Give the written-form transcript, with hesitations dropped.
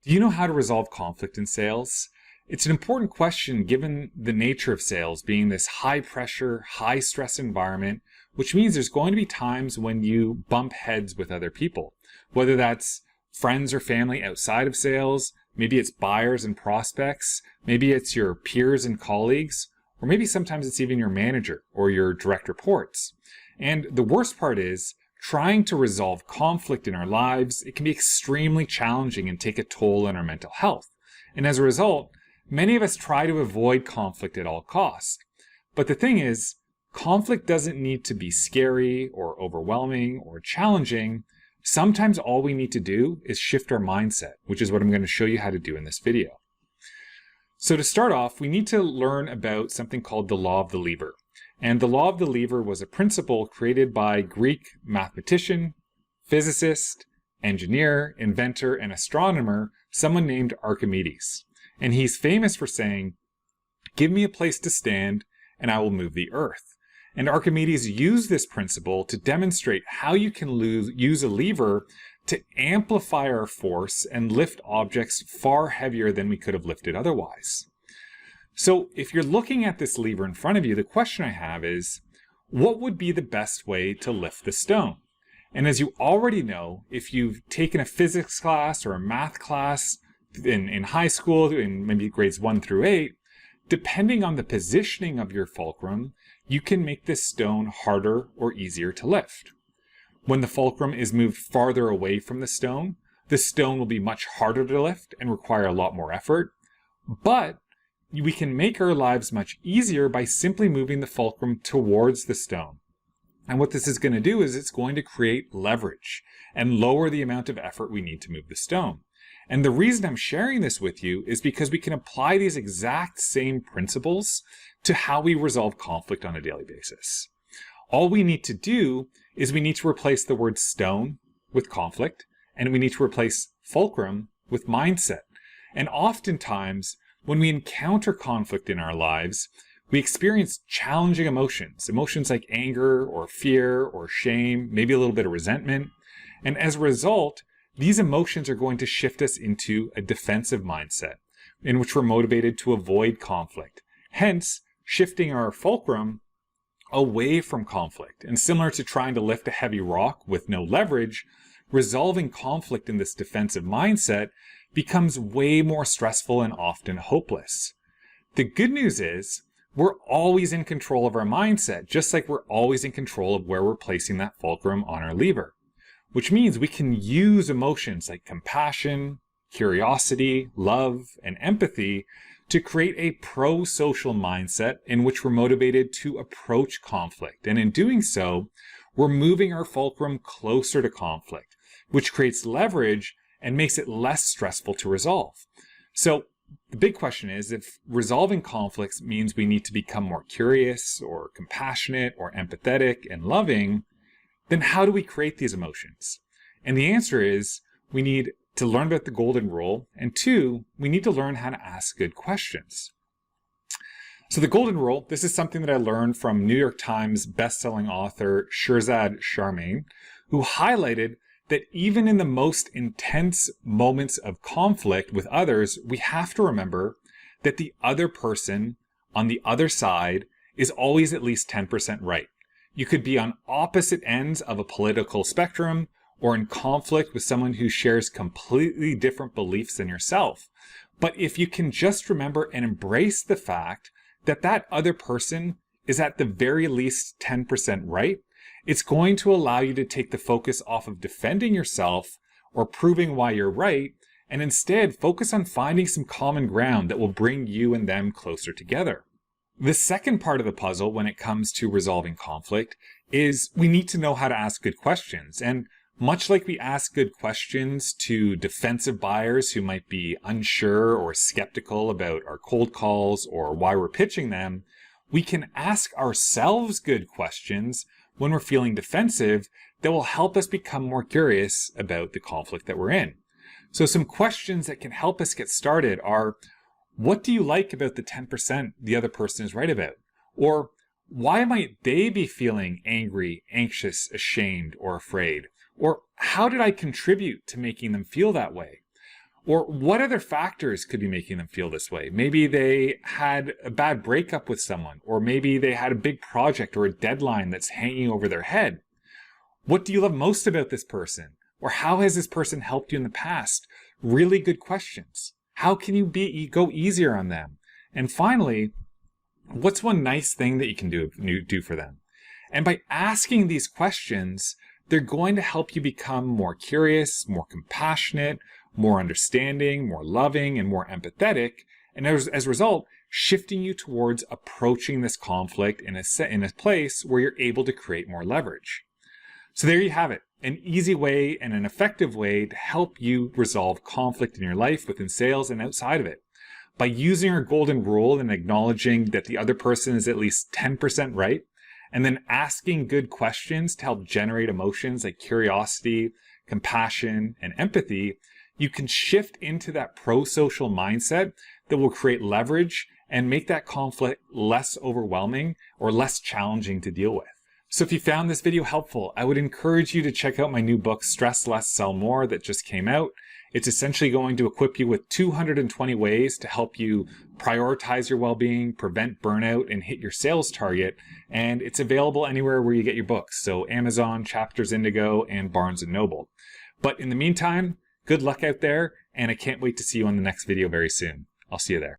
Do you know how to resolve conflict in sales? It's an important question given the nature of sales being this high pressure, high stress environment, which means there's going to be times when you bump heads with other people, whether that's friends or family outside of sales, maybe it's buyers and prospects, maybe it's your peers and colleagues, or maybe sometimes it's even your manager or your direct reports. And the worst part is, trying to resolve conflict in our lives, it can be extremely challenging and take a toll on our mental health. And as a result, many of us try to avoid conflict at all costs. But the thing is, conflict doesn't need to be scary or overwhelming or challenging. Sometimes all we need to do is shift our mindset, which is what I'm going to show you how to do in this video. So to start off, we need to learn about something called the law of the lever. And the law of the lever was a principle created by Greek mathematician, physicist, engineer, inventor, and astronomer, someone named Archimedes. And he's famous for saying, "Give me a place to stand and I will move the earth." And Archimedes used this principle to demonstrate how you can use a lever to amplify our force and lift objects far heavier than we could have lifted otherwise. So if you're looking at this lever in front of you, the question I have is, what would be the best way to lift the stone? And as you already know, if you've taken a physics class or a math class in high school, in maybe grades 1 through 8, depending on the positioning of your fulcrum, you can make this stone harder or easier to lift. When the fulcrum is moved farther away from the stone will be much harder to lift and require a lot more effort. But we can make our lives much easier by simply moving the fulcrum towards the stone. And what this is going to do is it's going to create leverage and lower the amount of effort we need to move the stone. And the reason I'm sharing this with you is because we can apply these exact same principles to how we resolve conflict on a daily basis. All we need to do is we need to replace the word stone with conflict, and we need to replace fulcrum with mindset. And oftentimes, when we encounter conflict in our lives, we experience challenging emotions like anger or fear or shame, maybe a little bit of resentment. And as a result, these emotions are going to shift us into a defensive mindset in which we're motivated to avoid conflict, hence shifting our fulcrum away from conflict. And similar to trying to lift a heavy rock with no leverage, resolving conflict in this defensive mindset becomes way more stressful and often hopeless. The good news is we're always in control of our mindset, just like we're always in control of where we're placing that fulcrum on our lever, which means we can use emotions like compassion, curiosity, love, and empathy to create a pro-social mindset in which we're motivated to approach conflict. And in doing so, we're moving our fulcrum closer to conflict, which creates leverage and makes it less stressful to resolve. So the big question is, if resolving conflicts means we need to become more curious or compassionate or empathetic and loving, then how do we create these emotions? And the answer is, we need to learn about the golden rule, and 2, we need to learn how to ask good questions. So the golden rule, this is something that I learned from New York Times bestselling author Shirzad Sharmain, who highlighted that even in the most intense moments of conflict with others, we have to remember that the other person on the other side is always at least 10% right. You could be on opposite ends of a political spectrum or in conflict with someone who shares completely different beliefs than yourself. But if you can just remember and embrace the fact that that other person is at the very least 10% right, it's going to allow you to take the focus off of defending yourself or proving why you're right, and instead focus on finding some common ground that will bring you and them closer together. The second part of the puzzle when it comes to resolving conflict is we need to know how to ask good questions. And much like we ask good questions to defensive buyers who might be unsure or skeptical about our cold calls or why we're pitching them, we can ask ourselves good questions when we're feeling defensive that will help us become more curious about the conflict that we're in. So some questions that can help us get started are, what do you like about the 10% the other person is right about? Or why might they be feeling angry, anxious, ashamed, or afraid? Or how did I contribute to making them feel that way? Or what other factors could be making them feel this way? Maybe they had a bad breakup with someone, or maybe they had a big project or a deadline that's hanging over their head. What do you love most about this person? Or how has this person helped you in the past? Really good questions. How can you go easier on them? And finally, what's one nice thing that you can do for them? And by asking these questions, they're going to help you become more curious, more compassionate, more understanding, more loving, and more empathetic. And as a result, shifting you towards approaching this conflict in a place where you're able to create more leverage. So there you have it, an easy way and an effective way to help you resolve conflict in your life within sales and outside of it. By using our golden rule and acknowledging that the other person is at least 10% right, and then asking good questions to help generate emotions like curiosity, compassion, and empathy, you can shift into that pro-social mindset that will create leverage and make that conflict less overwhelming or less challenging to deal with. So if you found this video helpful, I would encourage you to check out my new book, Stress Less, Sell More, that just came out. It's essentially going to equip you with 220 ways to help you prioritize your well-being, prevent burnout, and hit your sales target. And it's available anywhere where you get your books. So Amazon, Chapters Indigo, and Barnes & Noble. But in the meantime, good luck out there, and I can't wait to see you on the next video very soon. I'll see you there.